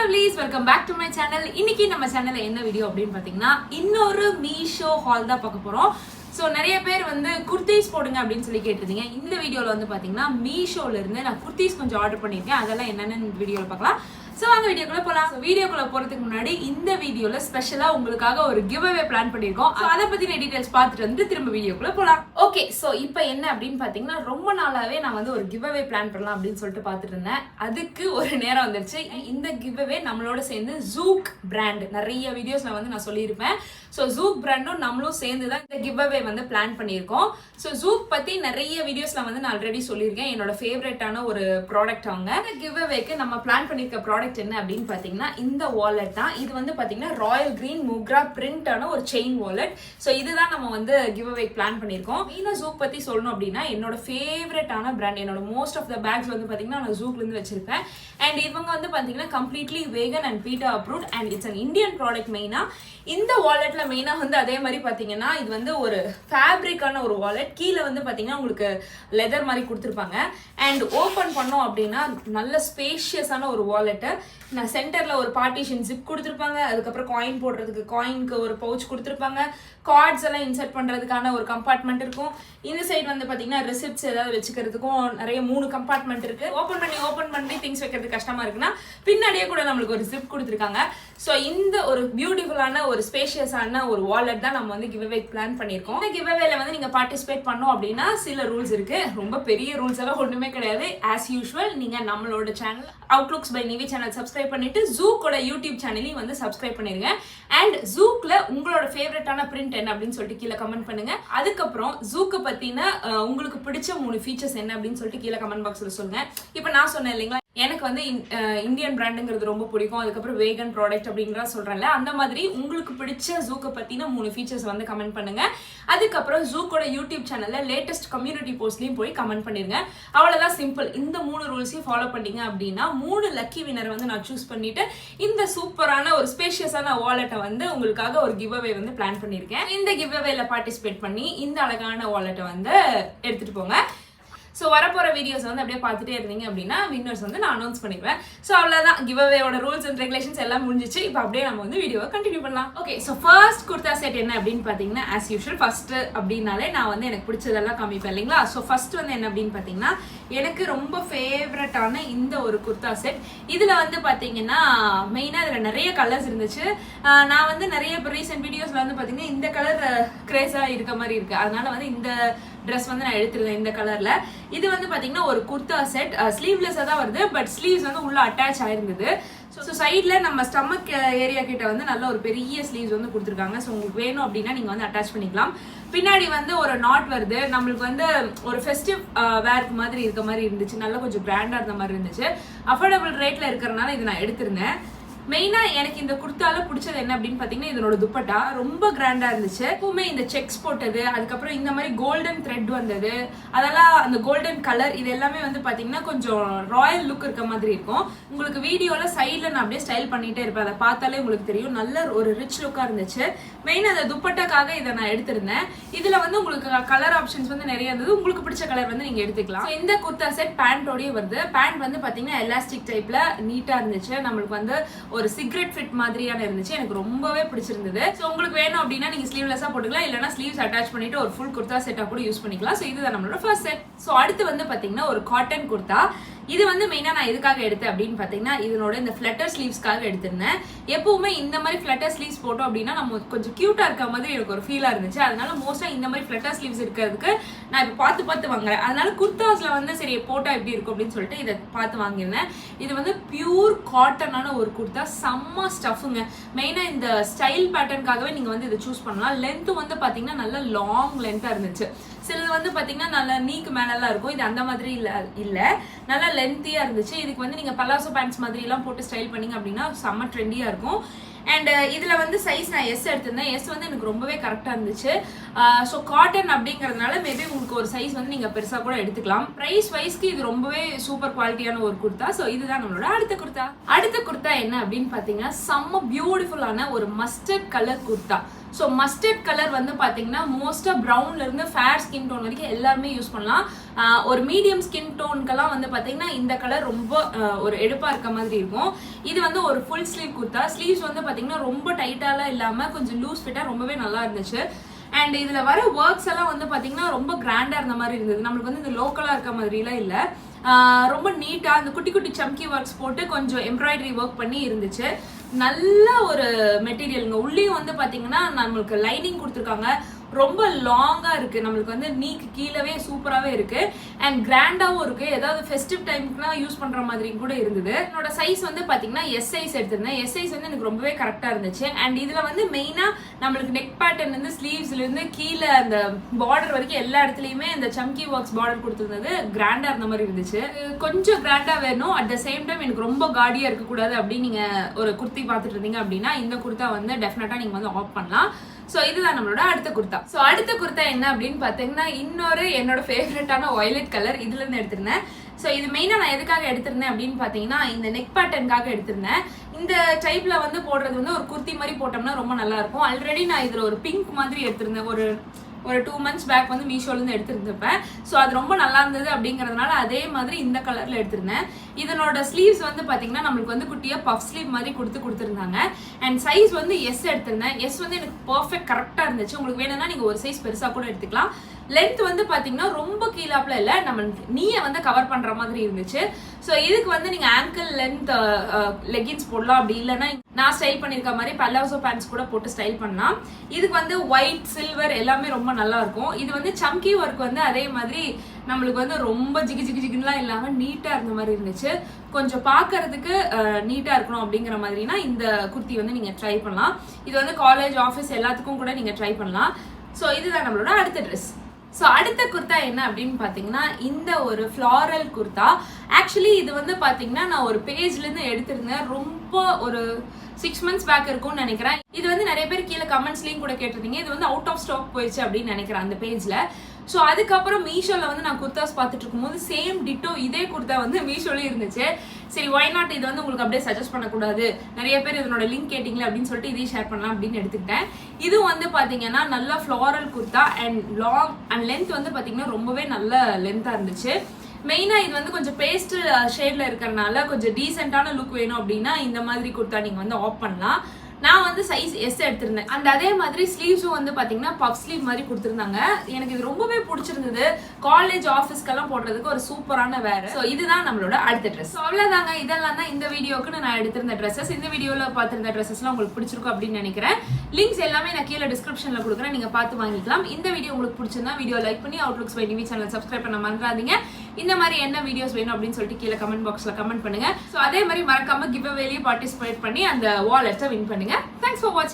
Lovelies, welcome back to my channel. இன்னைக்கு நம்ம சேனல்ல என்ன வீடியோ அப்படின்னு பாத்தீங்கன்னா இன்னொரு மீஷோ ஹால் தான் பார்க்க போறோம். ஸோ நிறைய பேர் வந்து குர்த்திஸ் போடுங்க அப்படின்னு சொல்லி கேட்டிருந்தீங்க. இந்த வீடியோவில் வந்து பார்த்தீங்கன்னா மீஷோல இருந்து நான் குர்த்திஸ் கொஞ்சம் ஆர்டர் பண்ணியிருக்கேன். அதெல்லாம் என்னென்னு இந்த வீடியோவில் பார்க்கலாம். ஸோ அந்த வீடியோக்குள்ள போகலாம். வீடியோக்குள்ள போகிறதுக்கு முன்னாடி இந்த வீடியோவில் ஸ்பெஷலாக உங்களுக்காக ஒரு கிவ் அவே பிளான் பண்ணியிருக்கோம். ஸோ அதை பற்றின டீட்டெயில்ஸ் பார்த்துட்டு வந்து திரும்ப வீடியோக்குள்ள போகலாம். ஓகே, ஸோ இப்போ என்ன அப்படின்னு பார்த்தீங்கன்னா ரொம்ப நாளாகவே நான் வந்து ஒரு கிவ் அவே பிளான் பண்ணலாம் அப்படின்னு சொல்லிட்டு பார்த்துட்டு இருந்தேன். அதுக்கு ஒரு நேரம் வந்துருச்சு. இந்த கிவ் அவே நம்மளோட சேர்ந்து ஜூக் பிராண்ட் நிறைய வீடியோஸில் வந்து நான் சொல்லியிருப்பேன். ஸோ ஜூக் பிராண்டும் நம்மளும் சேர்ந்து தான் இந்த கிவ் அவே வந்து பிளான் பண்ணியிருக்கோம். ஸோ ஜூக் பற்றி நிறைய வீடியோஸில் வந்து நான் ஆல்ரெடி சொல்லியிருக்கேன். என்னோட ஃபேவரட்டான ஒரு ப்ராடக்ட் அவங்க. இந்த கிவ் அவேக்கு நம்ம பிளான் பண்ணியிருக்க ப்ராடக்ட் என்ன அப்படின்னு பார்த்தீங்கன்னா இந்த வாலெட் தான். இது வந்து பார்த்தீங்கன்னா ராயல் கிரீன் முக்ரா பிரிண்டான ஒரு செயின் வாலெட். ஸோ இதுதான் நம்ம வந்து கிவ் அவேக்கு பிளான் பண்ணியிருக்கோம். மெயினாக ஜூக் பற்றி சொல்லணும் அப்படின்னா என்னோட ஃபேவரட்டான பிராண்ட். என்னோட மோஸ்ட் ஆஃப் த பேக்ஸ் வந்து பார்த்தீங்கன்னா நான் ஜூக்லேருந்து வச்சிருப்பேன். அண்ட் இவங்க வந்து பார்த்தீங்கன்னா completely vegan and PETA approved and it's an Indian product. மெயினாக இந்த வாலெட்ல மெயினாக வந்து அதே மாதிரி பார்த்தீங்கன்னா இது வந்து ஒரு ஃபேப்ரிக்கான ஒரு வாலெட். கீழே வந்து பார்த்தீங்கன்னா உங்களுக்கு லெதர் மாதிரி கொடுத்துருப்பாங்க. அண்ட் ஓப்பன் பண்ணோம் அப்படின்னா நல்ல ஸ்பேஷியஸான ஒரு வாலெட்டு. நான் சென்டரில் ஒரு பார்ட்டிஷன் ஜிப் கொடுத்துருப்பாங்க. அதுக்கப்புறம் காயின் போடுறதுக்கு காயினுக்கு ஒரு பவுச் கொடுத்துருப்பாங்க. கார்ட்ஸ் எல்லாம் இன்சர்ட் பண்ணுறதுக்கான ஒரு கம்பார்ட்மெண்ட் இருக்கும். இந்த சைடு வந்து பார்த்தீங்கன்னா ரிசிப்ட்ஸ் ஏதாவது வச்சுக்கிறதுக்கும் நிறைய 3 கம்பார்ட்மெண்ட் இருக்கு. ஓப்பன் பண்ணி திங்ஸ் வைக்கிறது கஷ்டமா இருக்குன்னா பின்னாடியே கூட நம்மளுக்கு ஒரு ஜிப் கொடுத்துருக்காங்க. ஸோ இந்த ஒரு பியூட்டிஃபுல்லான ஒரு ஸ்பேஷியஸான ஒரு வாலெட் தான் நம்ம வந்து கிவ் அவே பிளான் பண்ணியிருக்கோம். இந்த கிவ் அவேல வந்து நீங்க பார்ட்டிசிபேட் பண்ணோம் அப்படின்னா சில ரூல்ஸ் இருக்கு. ரொம்ப பெரிய ரூல்ஸ் எல்லாம் ஒன்றுமே கிடையாது. ஆஸ் யூஷுவல் நீங்க நம்மளோட channel outlooks by Nivi channel subscribe பண்ணிட்டு ஜூக்கோட யூடியூப் சேனலையும் வந்து சப்ஸ்கிரைப் பண்ணிருங்க. அண்ட் ஜூக்ல உங்களோட ஃபேவரட்டான பிரிண்ட் என்ன அப்படின்னு சொல்லிட்டு கீழே கமெண்ட் பண்ணுங்க. அதுக்கப்புறம் ஜூக்கை பத்தின உங்களுக்கு பிடிச்ச 3 ஃபீச்சர்ஸ் என்ன அப்படின்னு சொல்லிட்டு கீழே கமெண்ட் பாக்ஸ்ல சொல்லுங்க. இப்போ நான் சொன்னேன் இல்லைங்களா, எனக்கு வந்து இந்தியன் பிராண்டுங்கிறது ரொம்ப பிடிக்கும். அதுக்கப்புறம் வேகன் ப்ராடக்ட் அப்படிங்கிறத சொல்றேன்ல, அந்த மாதிரி உங்களுக்கு பிடிச்ச ஜூக்கை பத்தின 3 ஃபீச்சர்ஸ் வந்து கமெண்ட் பண்ணுங்க. அதுக்கப்புறம் ஜூக்கோட யூடியூப் சேனல்ல லேட்டஸ்ட் கம்யூனிட்டி போஸ்ட்லயும் போய் கமெண்ட் பண்ணிருங்க. அவ்வளவுதான், சிம்பிள். இந்த 3 ரூல்ஸையும் ஃபாலோ பண்ணீங்க அப்படின்னா 3 லக்கி வினர் வந்து நான் சூஸ் பண்ணிட்டு இந்த சூப்பரான ஒரு ஸ்பேஷியஸான வாலெட்டை வந்து உங்களுக்காக ஒரு கிவ் அவே வந்து பிளான் பண்ணிருக்கேன். இந்த கிவ் அவேல பார்ட்டிசிபேட் பண்ணி இந்த அழகான வாலெட்டை வந்து எடுத்துட்டு போங்க. ஸோ வரப்போற வீடியோஸ் வந்து அப்படியே பார்த்துட்டே இருந்தீங்க அப்படின்னா வின்னர்ஸ் வந்து நான் அனௌன்ஸ் பண்ணிடுவேன். ஸோ அவ்வளோதான், கிவ் அவேயோட ரூல்ஸ் அண்ட் ரெகுலேஷன்ஸ் எல்லாம் முடிஞ்சிச்சு. இப்போ அப்படியே நம்ம வந்து வீடியோவை கண்டினியூ பண்ணலாம். Okay, so first kurta set என்ன அப்படின்னு பார்த்தீங்கன்னா ஆஸ் யூஷுவல் ஃபர்ஸ்ட் அப்படின்னாலே நான் வந்து எனக்கு பிடிச்சதெல்லாம் காமிப்பேன் இல்லைங்களா. ஸோ ஃபர்ஸ்ட் வந்து என்ன அப்படின்னு பார்த்தீங்கன்னா எனக்கு ரொம்ப ஃபேவரட்டான இந்த ஒரு குர்தா செட். இதில் வந்து பார்த்தீங்கன்னா மெயினாக இதில் நிறைய கலர்ஸ் இருந்துச்சு. நான் வந்து நிறைய இப்போ ரீசெண்ட் வீடியோஸில் வந்து பார்த்தீங்கன்னா இந்த கலர் கிரேஸாக இருக்க மாதிரி இருக்கு. அதனால வந்து இந்த ட்ரெஸ் வந்து நான் எடுத்துருந்தேன் இந்த கலர்ல. இது வந்து பாத்தீங்கன்னா ஒரு குர்தா செட், ஸ்லீவ்லெஸ்ஸா தான் வருது. பட் ஸ்லீவ்ஸ் வந்து உள்ள அட்டாச் ஆயிருந்தது. ஸோ சைட்ல நம்ம ஸ்டமக் ஏரியா கிட்ட வந்து நல்ல ஒரு பெரிய ஸ்லீவ்ஸ் வந்து கொடுத்துருக்காங்க. ஸோ உங்களுக்கு வேணும் அப்படின்னா நீங்க வந்து அட்டாச் பண்ணிக்கலாம். பின்னாடி வந்து ஒரு நாட் வருது. நம்மளுக்கு வந்து ஒரு ஃபெஸ்டிவ் வேர்க் மாதிரி இருக்க மாதிரி இருந்துச்சு. நல்லா கொஞ்சம் கிராண்டா இருந்த மாதிரி இருந்துச்சு. அஃபோர்டபுள் ரேட்ல இருக்கிறதுனால இது நான் எடுத்திருந்தேன். மெயினா எனக்கு இந்த குர்த்தால பிடிச்சது என்ன அப்படின்னு பாத்தீங்கன்னா இதனோட துப்பட்டா ரொம்ப கிராண்டா இருந்துச்சு. எப்பவுமே இந்த செக்ஸ் போட்டது, அதுக்கப்புறம் இந்த மாதிரி கோல்டன் த்ரெட் வந்தது, அதெல்லாம் அந்த கோல்டன் கலர், இது எல்லாமே வந்து பாத்தீங்கன்னா கொஞ்சம் ராயல் லுக் இருக்க மாதிரி இருக்கும். உங்களுக்கு வீடியோல சைட்ல நான் அப்படியே ஸ்டைல் பண்ணிட்டே இருப்பேன். அதை பார்த்தாலே உங்களுக்கு தெரியும் நல்ல ஒரு ரிச் லுக்கா இருந்துச்சு. மெயினா அந்த துப்பட்டாக்காக இதை நான் எடுத்திருந்தேன். இதுல வந்து உங்களுக்கு கலர் ஆப்ஷன்ஸ் வந்து நிறைய இருந்தது. உங்களுக்கு பிடிச்ச கலர் வந்து நீங்க எடுத்துக்கலாம். இந்த குர்தா செட் பேண்டோடய வருது. பேண்ட் வந்து பாத்தீங்கன்னா எலாஸ்டிக் டைப்ல நீட்டா இருந்துச்சு. நம்மளுக்கு வந்து ஒரு சிகரெட் ஃபிட் மாதிரியான இருந்துச்சு. எனக்கு ரொம்பவே பிடிச்சிருந்தது. ஸோ உங்களுக்கு வேணும் அப்படின்னா நீங்க ஸ்லீவ்லெஸ்ஸா போட்டுக்கலாம், இல்லைன்னா ஸ்லீவ்ஸ் அட்டாச் பண்ணிட்டு ஒரு ஃபுல் குர்தா செட்டா கூட யூஸ் பண்ணிக்கலாம். ஸோ இதுதான் நம்மளோட ஃபர்ஸ்ட் செட். ஸோ அடுத்து வந்து பாத்தீங்கன்னா ஒரு காட்டன் குர்தா. இது வந்து மெயினா நான் எதுக்காக எடுத்தேன் அப்படின்னு பாத்தீங்கன்னா இதனோட இந்த ஃபிளட்டர் ஸ்லீவ்ஸ்க்காக எடுத்திருந்தேன். எப்பவுமே இந்த மாதிரி ஃபிளட்டர் ஸ்லீவ்ஸ் போட்டோம் அப்படின்னா நம்ம கொஞ்சம் கியூட்டா இருக்க மாதிரி எனக்கு ஒரு ஃபீலா இருந்துச்சு. அதனால மோஸ்டா இந்த மாதிரி ஃபிளட்டர் ஸ்லீவ்ஸ் இருக்கிறதுக்கு நான் இப்போ பார்த்து வாங்குறேன். அதனால குர்தாஸ்ல வந்து சரி போட்டா எப்படி இருக்கும் அப்படின்னு சொல்லிட்டு இதை பார்த்து வாங்கியிருந்தேன். இது வந்து பியூர் காட்டனான ஒரு குர்தா, செம்ம ஸ்டஃபுங்க. மெயினா இந்த ஸ்டைல் பேட்டர்னுக்காகவே நீங்க வந்து இதை சூஸ் பண்ணலாம். லென்த் வந்து பாத்தீங்கன்னா நல்ல லாங் லென்த்தா இருந்துச்சு. சிலது வந்து பாத்தீங்கன்னா நல்ல நீக்கு மேலெல்லாம் இருக்கும். இது அந்த மாதிரி இல்ல நல்லா லென்த்தியா இருந்துச்சு. இதுக்கு வந்து நீங்க பலாசோ பேண்ட்ஸ் மாதிரி எல்லாம் போட்டு ஸ்டைல் பண்ணீங்க அப்படின்னா செம்ம ட்ரெண்டியா இருக்கும். அண்ட் இதுல வந்து சைஸ் நான் எஸ் எடுத்திருந்தேன். எஸ் வந்து எனக்கு ரொம்பவே கரெக்டா இருந்துச்சு. ஸோ காட்டன் அப்படிங்கிறதுனால மேபி உங்களுக்கு ஒரு சைஸ் வந்து நீங்க பெருசா கூட எடுத்துக்கலாம். பிரைஸ் வைஸ்க்கு இது ரொம்பவே சூப்பர் குவாலிட்டியான ஒரு குர்தா. ஸோ இதுதான் நம்மளோட அடுத்த குர்தா. அடுத்த குர்தா என்ன அப்படின்னு பார்த்தீங்கன்னா செம்ம பியூட்டிஃபுல்லான ஒரு mustard colour kurta. So mustard colour வந்து பார்த்தீங்கன்னா மோஸ்ட்டாக ப்ரௌன்லேருந்து ஃபேர் ஸ்கின் டோன் வரைக்கும் எல்லாருமே யூஸ் பண்ணலாம். ஒரு மீடியம் ஸ்கின் டோனுக்கெல்லாம் வந்து பார்த்தீங்கன்னா இந்த கலர் ரொம்ப ஒரு எடுப்பாக இருக்க மாதிரி இருக்கும். இது வந்து ஒரு ஃபுல் ஸ்லீவ் குர்தா. ஸ்லீவ்ஸ் வந்து பார்த்தீங்கன்னா ரொம்ப டைட்டாலாம் இல்லாமல் கொஞ்சம் லூஸ் ஃபிட்டாக ரொம்பவே நல்லா இருந்துச்சு. அண்ட் இதில் வர ஒர்க்ஸ் எல்லாம் வந்து பார்த்தீங்கன்னா ரொம்ப கிராண்டாக இருந்த மாதிரி இருந்தது. நம்மளுக்கு வந்து இந்த லோக்கலாக இருக்க மாதிரிலாம் இல்லை. ரொம்ப நீட்டாக அந்த குட்டி குட்டி சம்கி ஒர்க்ஸ் போட்டு கொஞ்சம் எம்ப்ராய்டரி ஒர்க் பண்ணி இருந்துச்சு. நல்ல ஒரு மெட்டீரியலுங்க. உள்ளேயும் வந்து பார்த்தீங்கன்னா நம்மளுக்கு லைனிங் கொடுத்துருக்காங்க. ரொம்ப லாங்காக இருக்குது. நம்மளுக்கு வந்து நீக்கு கீழவே சூப்பராகவே இருக்குது. அண்ட் கிராண்டாகவும் இருக்குது. ஏதாவது ஃபெஸ்டிவ் டைமுக்குலாம் யூஸ் பண்ணுற மாதிரி கூட இருந்தது. என்னோட சைஸ் வந்து பார்த்தீங்கன்னா எஸ் சைஸ் எடுத்திருந்தேன். எஸ் சைஸ் வந்து எனக்கு ரொம்பவே கரெக்டாக இருந்துச்சு. அண்ட் இதில் வந்து மெயினாக நம்மளுக்கு நெக் பேட்டர்ன்லேருந்து ஸ்லீவ்ஸ்லேருந்து கீழே அந்த பார்டர் வரைக்கும் எல்லா இடத்துலையுமே இந்த சம்கி ஒர்க்ஸ் பார்டர் கொடுத்துருந்தது கிராண்டாக இருந்த மாதிரி இருந்துச்சு. கொஞ்சம் கிராண்டாக வேணும், அட் த சேம் டைம் எனக்கு ரொம்ப காடியாக இருக்கக்கூடாது அப்படின்னு நீங்கள் ஒரு குர்த்தி பார்த்துட்டு இருந்தீங்க அப்படின்னா இந்த குர்த்தா வந்து டெஃபினட்டாக நீங்கள் வந்து ஆஃப் பண்ணலாம். ஸோ இதுதான் நம்மளோட அடுத்த குர்த்தா. ஸோ அடுத்த குர்த்தா என்ன அப்படின்னு பார்த்தீங்கன்னா இன்னொரு என்னோட ஃபேவரட்டான வயலட் கலர் இதுலேருந்து எடுத்திருந்தேன். ஸோ இது மெயினாக நான் எதுக்காக எடுத்திருந்தேன் அப்படின்னு பார்த்தீங்கன்னா இந்த நெக் பேட்டர்னுக்காக எடுத்திருந்தேன். இந்த டைப்பில் வந்து போடுறது வந்து ஒரு குர்த்தி மாதிரி போட்டோம்னா ரொம்ப நல்லா இருக்கும். ஆல்ரெடி நான் இதில் ஒரு பிங்க் மாதிரி எடுத்திருந்தேன். ஒரு 2 months பேக் வந்து மீஷோலேருந்து எடுத்துருந்துப்பேன். ஸோ அது ரொம்ப நல்லா இருந்தது அப்படிங்கிறதுனால அதே மாதிரி இந்த கலரில் எடுத்திருந்தேன். இதனோட ஸ்லீவ்ஸ் வந்து பார்த்தீங்கன்னா நம்மளுக்கு வந்து குட்டியாக பஃப் ஸ்லீவ் மாதிரி கொடுத்துருந்தாங்க. அண்ட் சைஸ் வந்து எஸ் எடுத்திருந்தேன். எஸ் வந்து எனக்கு பர்ஃபெக்ட் கரெக்டாக இருந்துச்சு. உங்களுக்கு வேணும்னா நீங்கள் ஒரு சைஸ் பெருசாக கூட எடுத்துக்கலாம். லென்த் வந்து பார்த்தீங்கன்னா ரொம்ப கீழாப்பில் இல்லை, நம்ம நீயை வந்து கவர் பண்ணுற மாதிரி இருந்துச்சு. ஸோ இதுக்கு வந்து நீங்கள் ஆங்கிள் லென்த் லெகின்ஸ் போடலாம். அப்படி இல்லைன்னா நான் ஸ்டைல் பண்ணியிருக்க மாதிரி பல்லாசோ பேண்ட்ஸ் கூட போட்டு ஸ்டைல் பண்ணலாம். இதுக்கு வந்து ஒயிட் சில்வர் எல்லாமே ரொம்ப நல்லா இருக்கும். இது வந்து சம்கி ஒர்க் வந்து அதே மாதிரி நம்மளுக்கு வந்து ரொம்ப ஜிகுலாம் இல்லாமல் நீட்டாக இருந்த மாதிரி இருந்துச்சு. கொஞ்சம் பார்க்கறதுக்கு நீட்டாக இருக்கணும் அப்படிங்கிற மாதிரினா இந்த குர்த்தி வந்து நீங்கள் ட்ரை பண்ணலாம். இது வந்து காலேஜ் ஆஃபீஸ் எல்லாத்துக்கும் கூட நீங்கள் ட்ரை பண்ணலாம். ஸோ இதுதான் நம்மளோட அடுத்த ட்ரெஸ். ஸோ அடுத்த குர்த்தா என்ன அப்படின்னு பார்த்தீங்கன்னா இந்த ஒரு ஃப்ளாரல் குர்த்தா. ஆக்சுவலி இது வந்து பார்த்தீங்கன்னா நான் ஒரு பேஜ்லேருந்து எடுத்திருந்தேன். ரொம்ப ஒரு 6 months பேக் இருக்கும்னு நினைக்கிறேன். இது வந்து நிறைய பேர் கீழே கமெண்ட்ஸ்லையும் கூட கேட்டிருந்தீங்க. இது வந்து அவுட் ஆஃப் ஸ்டாக் போயிடுச்சு அப்படின்னு நினைக்கிறேன் அந்த பேஜில். ஸோ அதுக்கப்புறம் மீஷோவில் வந்து நான் குர்த்தாஸ் பார்த்துட்டு இருக்கும்போது சேம் டிட்டோ இதே குர்த்தா வந்து மீஷோலேயும் இருந்துச்சு. சரி ஒய் நாட் இது வந்து உங்களுக்கு அப்படியே சஜஸ்ட் பண்ணக்கூடாது, நிறைய பேர் இதனோட லிங்க் கேட்டிங்களே அப்படின்னு சொல்லிட்டு இதையும் ஷேர் பண்ணலாம் அப்படின்னு எடுத்துக்கிட்டேன். இது வந்து பார்த்தீங்கன்னா நல்ல floral kurta and long and length வந்து பார்த்தீங்கன்னா ரொம்பவே நல்ல லென்த்தாக இருந்துச்சு. மெயினாக இது வந்து கொஞ்சம் பேஸ்ட் ஷேடில் இருக்கிறனால கொஞ்சம் டீசெண்டான லுக் வேணும் அப்படின்னா இந்த மாதிரி குர்த்தா நீங்கள் வந்து ஆஃப் பண்ணலாம். நான் வந்து சைஸ் எஸ் எடுத்திருந்தேன். அண்ட் அதே மாதிரி ஸ்லீவ்ஸும் வந்து பார்த்தீங்கன்னா பஃப் ஸ்லீவ் மாதிரி கொடுத்துருந்தாங்க. எனக்கு இது ரொம்பவே பிடிச்சிருந்தது. காலேஜ் ஆஃபீஸ்க்கெல்லாம் போடுறதுக்கு ஒரு சூப்பரான வேறு. ஸோ இதுதான் நம்மளோட அடுத்த ட்ரெஸ். ஸோ அவ்வளோதாங்க, இதெல்லாம் தான் இந்த வீடியோக்கு நான் எடுத்திருந்த ட்ரெஸ்ஸஸ். இந்த வீடியோவில் பார்த்துருந்த ட்ரெஸ்ஸஸ்லாம் உங்களுக்கு பிடிச்சிருக்கும் அப்படின்னு நினைக்கிறேன். லிங்க்ஸ் எல்லாமே நான் கீழே டிஸ்கிரிப்ஷனில் கொடுக்குறேன், நீங்கள் பார்த்து வாங்கிக்கலாம். இந்த வீடியோ உங்களுக்கு பிடிச்சிருந்தா வீடியோ லைக் பண்ணி outlooks by Nivi channel subscribe பண்ண மறந்துடாதீங்க. இந்த மாதிரி என்ன வீடியோஸ் வேணும் அப்படின்னு சொல்லிட்டு கீழே கமெண்ட் பாக்ஸில் கமெண்ட் பண்ணுங்க. ஸோ அதே மாதிரி மறக்காம கிவ் அவேலையும் பார்ட்டிசிபேட் பண்ணி அந்த வாலெட்டை வின் பண்ணுங்க. Thanks for watching.